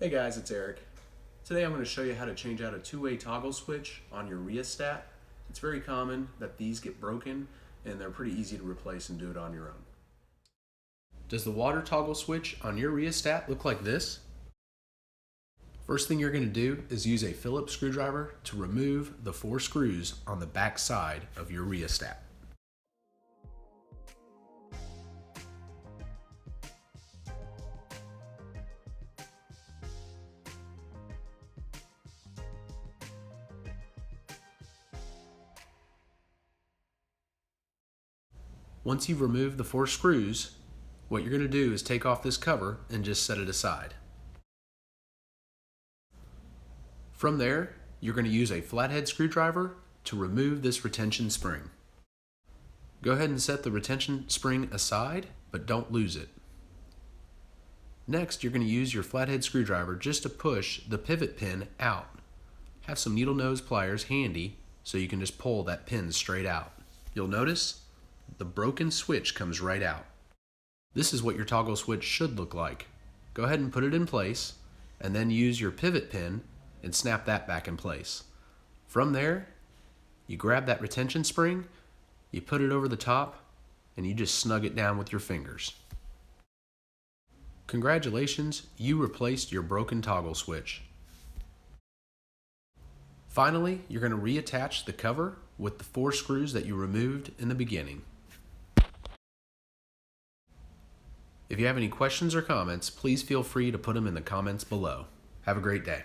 Hey guys, it's Eric. Today I'm going to show you how to change out a two-way toggle switch on your rheostat. It's very common that these get broken and they're pretty easy to replace and do it on your own. Does the water toggle switch on your rheostat look like this? First thing you're going to do is use a Phillips screwdriver to remove the 4 screws on the back side of your rheostat. Once you've removed the 4 screws, what you're going to do is take off this cover and just set it aside. From there, you're going to use a flathead screwdriver to remove this retention spring. Go ahead and set the retention spring aside, but don't lose it. Next, you're going to use your flathead screwdriver just to push the pivot pin out. Have some needle nose pliers handy so you can just pull that pin straight out. You'll notice the broken switch comes right out. This is what your toggle switch should look like. Go ahead and put it in place and then use your pivot pin and snap that back in place. From there, you grab that retention spring, you put it over the top, and you just snug it down with your fingers. Congratulations, you replaced your broken toggle switch. Finally, you're going to reattach the cover with the 4 screws that you removed in the beginning. If you have any questions or comments, please feel free to put them in the comments below. Have a great day.